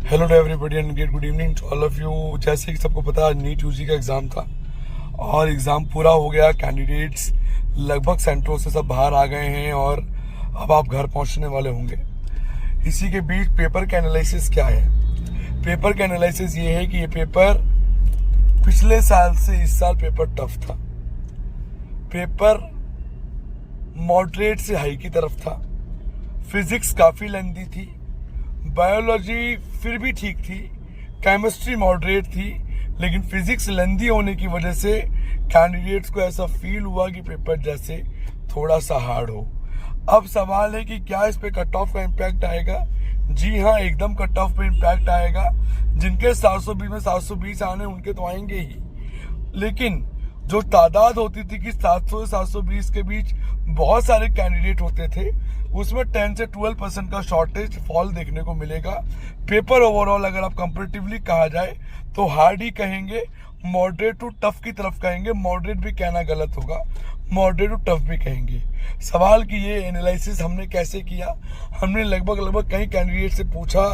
Hello to everybody and get good evening to all of you. जैसे कि सबको पता है नीट यूजी का एग्ज़ाम था और एग्ज़ाम पूरा हो गया। कैंडिडेट्स लगभग सेंटरों से सब बाहर आ गए हैं और अब आप घर पहुंचने वाले होंगे। इसी के बीच पेपर का एनालिसिस क्या है? पेपर का एनालिसिस ये है कि ये पेपर पिछले साल से इस साल पेपर टफ था। पेपर मॉडरेट से हाई की तरफ था। फिजिक्स काफ़ी लेंदी थी, बायोलॉजी फिर भी ठीक थी, केमिस्ट्री मॉडरेट थी, लेकिन फिजिक्स लेंदी होने की वजह से कैंडिडेट्स को ऐसा फील हुआ कि पेपर जैसे थोड़ा सा हार्ड हो। अब सवाल है कि क्या इस पे कट ऑफ का इम्पैक्ट आएगा? जी हाँ, एकदम कट ऑफ पे इम्पैक्ट आएगा। जिनके 720 में 720 आने उनके तो आएंगे ही, लेकिन जो तादाद होती थी कि 700 से 720 के बीच बहुत सारे कैंडिडेट होते थे, उसमें 10 से 12% का शॉर्टेज फॉल देखने को मिलेगा। पेपर ओवरऑल अगर आप कंपैरेटिवली कहा जाए तो हार्ड ही कहेंगे, मॉडरेट टू टफ की तरफ कहेंगे। मॉडरेट भी कहना गलत होगा, मॉडरेट टू टफ भी कहेंगे। सवाल की ये एनालिसिस हमने कैसे किया? हमने लगभग कई कैंडिडेट से पूछा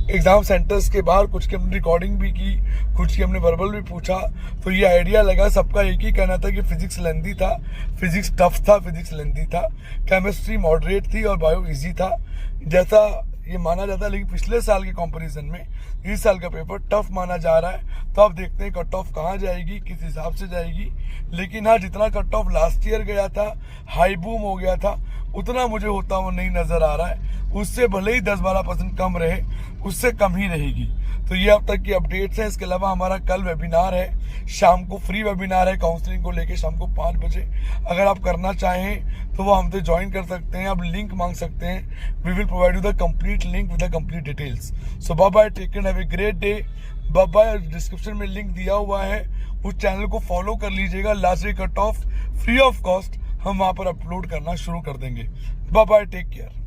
एग्जाम सेंटर्स के बाहर, कुछ की हमने रिकॉर्डिंग भी की, कुछ की हमने वर्बल भी पूछा, तो ये आइडिया लगा। सबका एक ही कहना था कि फिजिक्स लेंदी था, फिजिक्स टफ था, फिजिक्स लेंदी था, केमिस्ट्री मॉडरेट थी और बायो इजी था, जैसा ये माना जाता है। लेकिन पिछले साल के कंपैरिजन में इस साल का पेपर टफ माना जा रहा है। तो अब देखते हैं कट ऑफ कहाँ जाएगी, किस हिसाब से जाएगी। लेकिन हाँ, जितना कट ऑफ लास्ट ईयर गया था, हाई बूम हो गया था, उतना मुझे होता हुआ नहीं नजर आ रहा है। उससे भले ही 10-12% कम रहे, उससे कम ही रहेगी। तो ये अब तक की अपडेट्स हैं। इसके अलावा हमारा कल वेबिनार है, शाम को फ्री वेबिनार है काउंसलिंग को लेके, शाम को 5 बजे। अगर आप करना चाहें तो वो हमसे ज्वाइन कर सकते हैं। आप लिंक मांग सकते हैं। We will provide you the complete link with the complete details. So bye bye, take care, have a great day. Bye bye. Description में लिंक दिया हुआ है, उस चैनल को फॉलो कर लीजिएगा। Last day cut off free of cost हम वहां पर अपलोड करना शुरू कर देंगे। Bye bye, take care.